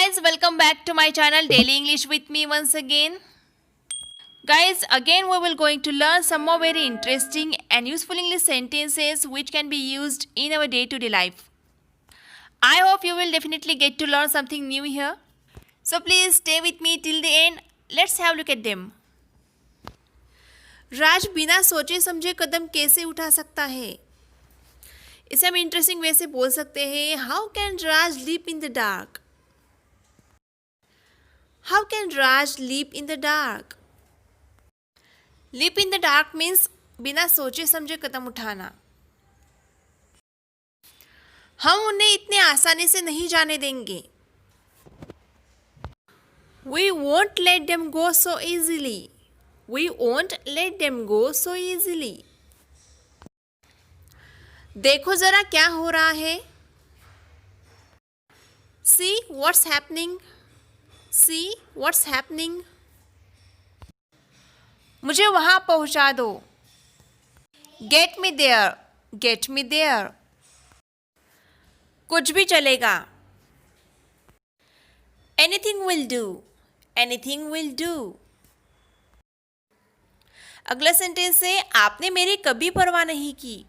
guys, welcome back to my channel Daily English with me once again. Guys, again we will going to learn some more very interesting and useful English sentences which can be used in our day-to-day life. I hope you will definitely get to learn something new here. So please stay with me till the end. Let's have a look at them. राज बिना सोचे समझे कदम कैसे उठा सकता है? इसे हम interesting way से बोल सकते हैं, how can Raj leap in the dark? How can Raj leap in the dark? Leap in the dark means बिना सोचे समझे कदम उठाना. हम उन्हें इतने आसानी से नहीं जाने देंगे. We won't let them go so easily. We won't let them go so easily. देखो जरा क्या हो रहा है. See what's happening. See what's happening. मुझे वहां पहुंचा दो. Get me there. Get me there. कुछ भी चलेगा. Anything will do. Anything will do. अगला सेंटेंस है, आपने मेरी कभी परवाह नहीं की.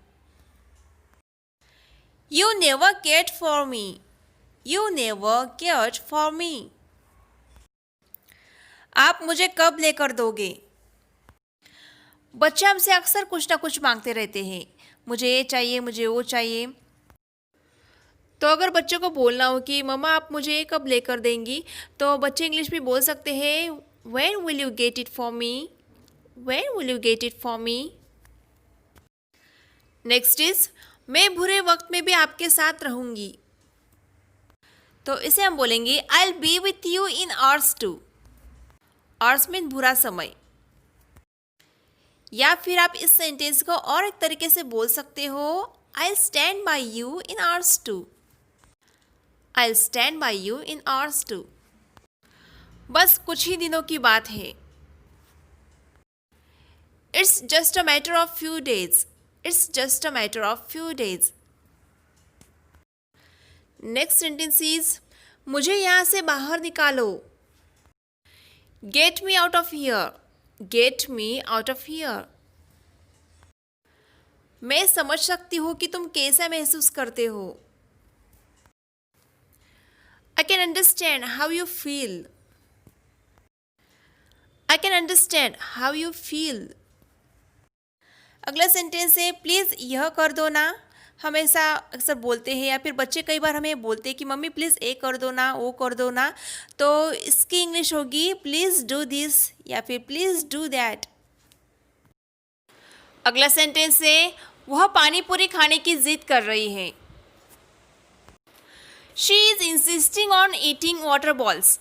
You never cared for me. You never cared for me. आप मुझे कब लेकर दोगे? बच्चे हमसे अक्सर कुछ ना कुछ मांगते रहते हैं. मुझे ये चाहिए, मुझे वो चाहिए. तो अगर बच्चों को बोलना हो कि मम्मा आप मुझे ये कब लेकर देंगी, तो बच्चे इंग्लिश में बोल सकते हैं, When will you get it for me? When will you get it for me? Next is, मैं बुरे वक्त में भी आपके साथ रहूंगी. तो इसे हम बोलेंगे, I'll be with you in hours too. Hours mean बुरा समय. या फिर आप इस सेंटेंस को और एक तरीके से बोल सकते हो, I'll stand by you in hours too. I'll stand by you in hours too. बस कुछ ही दिनों की बात है. It's just a matter of few days. It's just a matter of few days. Next sentence is, मुझे यहाँ से बाहर निकालो. Get me out of here. Get me out of here. मैं समझ सकती हूँ कि तुम कैसा महसूस करते हो. I can understand how you feel. I can understand how you feel. अगला सेंटेंस है, प्लीज़ यह कर दो ना. हम ऐसा अक्सर बोलते हैं, या फिर बच्चे कई बार हमें बोलते हैं कि मम्मी प्लीज़ ये कर दो ना, वो कर दो ना. तो इसकी इंग्लिश होगी, प्लीज़ डू दिस या फिर प्लीज़ डू दैट. अगला सेंटेंस है, वह पानी पूरी खाने की जिद कर रही है. She is insisting on eating water balls.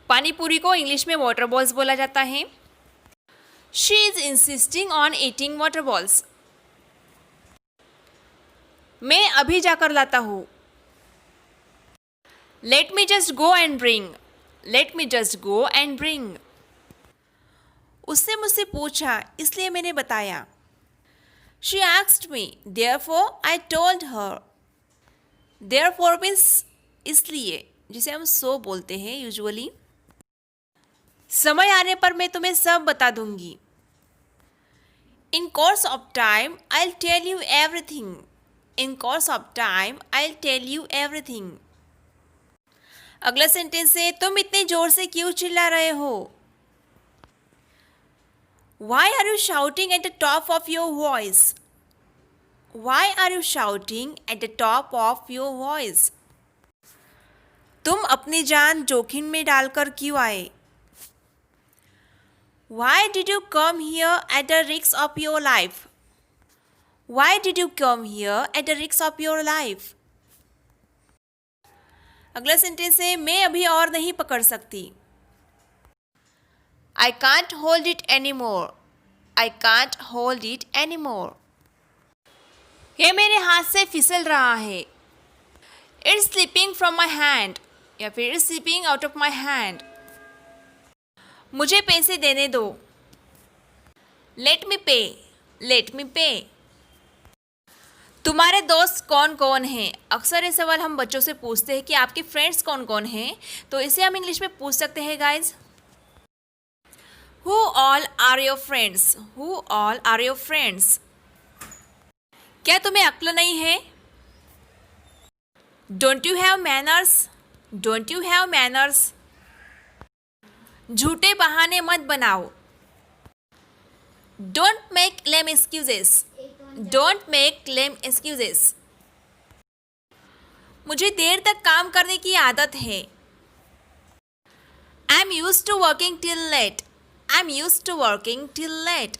पानी पूरी को इंग्लिश में वाटर बॉल्स बोला जाता है. She is insisting on eating water balls. मैं अभी जाकर लाता हूँ. Let me just go and bring. Let me just go and bring. उसने मुझसे पूछा इसलिए मैंने बताया. She asked me therefore I told her. Therefore means इसलिए, जिसे हम सो बोलते हैं यूजुअली. समय आने पर मैं तुम्हें सब बता दूंगी. In course of time, I'll tell you everything. In course of time, I'll tell you everything. अगला सेंटेंस है, तुम इतने जोर से क्यों चिल्ला रहे हो? Why are you shouting at the top of your voice? Why are you shouting at the top of your voice? तुम अपनी जान जोखिम में डालकर क्यों आए? Why did you come here at the risk of your life? Why did you come here at the risk of your life? अगला sentence है, मैं अभी और नहीं पकड़ सकती. I can't hold it anymore. I can't hold it anymore. ये मेरे हाथ से फिसल रहा है. It's slipping from my hand. या फिर it's slipping out of my hand. मुझे पैसे देने दो. Let me pay. Let me pay. तुम्हारे दोस्त कौन कौन हैं? अक्सर ये सवाल हम बच्चों से पूछते हैं कि आपके फ्रेंड्स कौन कौन हैं, तो इसे हम इंग्लिश में पूछ सकते हैं guys. Who all are your friends? Who all are your friends? क्या तुम्हें अक्ल नहीं है? Don't you have manners? Don't you have manners? झूठे बहाने मत बनाओ। Don't make lame excuses. Don't make lame excuses. मुझे देर तक काम करने की आदत है। I'm used to working till late. I'm used to working till late.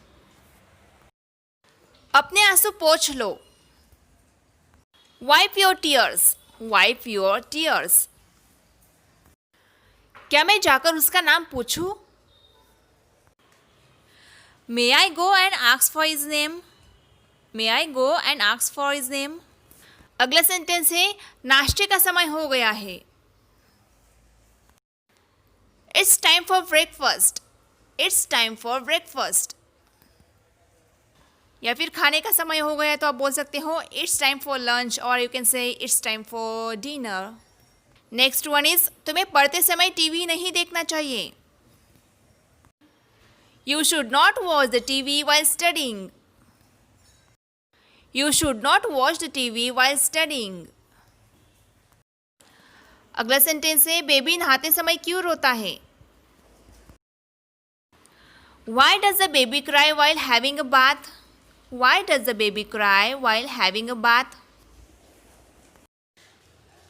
अपने आंसू पोंछ लो। Wipe your tears. Wipe your tears. क्या मैं जाकर उसका नाम पूछूं? May I go and ask for his name? May I go and ask for his name? अगला सेंटेंस है नाश्ते का समय हो गया है। It's time for breakfast. It's time for breakfast. या फिर खाने का समय हो गया तो आप बोल सकते हो It's time for lunch or you can say It's time for dinner. Next one is तुम्हें पढ़ते समय टीवी नहीं देखना चाहिए। You should not watch the TV while studying. You should not watch the TV while studying. अगला sentence है baby नहाते समय क्यों रोता है? Why does the baby cry while having a bath? Why does the baby cry while having a bath?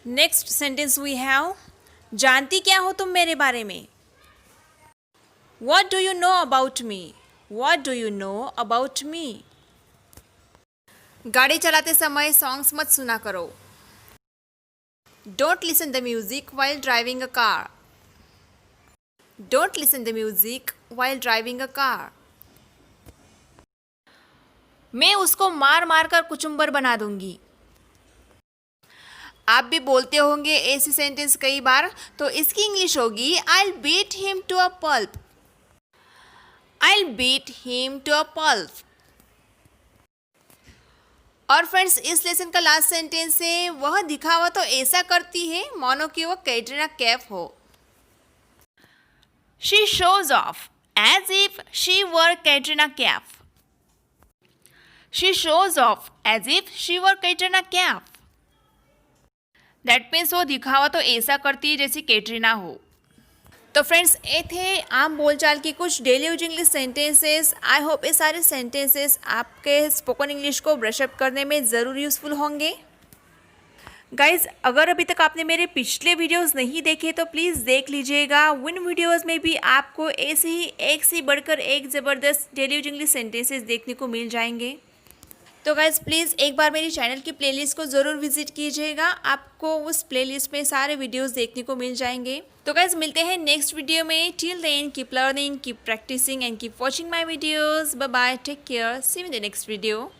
Next sentence we have जानती क्या हो तुम मेरे बारे में? What do you know about me? What do you know about me? गाड़ी चलाते समय सॉन्ग्स मत सुना करो। Don't listen the music while driving a car. Don't listen the music while driving a car. मैं उसको मार मार कर कुचुम्बर बना दूंगी। आप भी बोलते होंगे ऐसी सेंटेंस कई बार, तो इसकी इंग्लिश होगी I'll beat him to a pulp. I'll beat him to a pulp. और फ्रेंड्स इस लेसन का लास्ट सेंटेंस है वह दिखावा तो ऐसा करती है मानो कि वो कैटरीना कैफ हो। She shows off as if she were Katrina Kaif. She shows off as if she were Katrina Kaif. That means वो दिखावा तो ऐसा करती है जैसी कैटरीना हो। तो फ्रेंड्स ये थे आम बोलचाल की कुछ daily use English sentences. I hope ये सारे सेंटेंसेस आपके स्पोकन इंग्लिश को ब्रशअप करने में ज़रूर यूज़फुल होंगे। गाइज़ अगर अभी तक आपने मेरे पिछले वीडियोस नहीं देखे तो प्लीज़ देख लीजिएगा। उन वीडियोस में भी आपको ऐसे ही एक से बढ़कर एक ज़बरदस्त डेली यूज इंग्लिश सेंटेंसेस देखने को मिल जाएंगे। तो गाइज़ प्लीज़ एक बार मेरी चैनल की प्लेलिस्ट को ज़रूर विजिट कीजिएगा, आपको उस प्लेलिस्ट में सारे वीडियोस देखने को मिल जाएंगे। तो गाइज़ मिलते हैं नेक्स्ट वीडियो में। Till then keep learning, keep practising and keep watching my videos. Bye bye, take care, see you in the next video.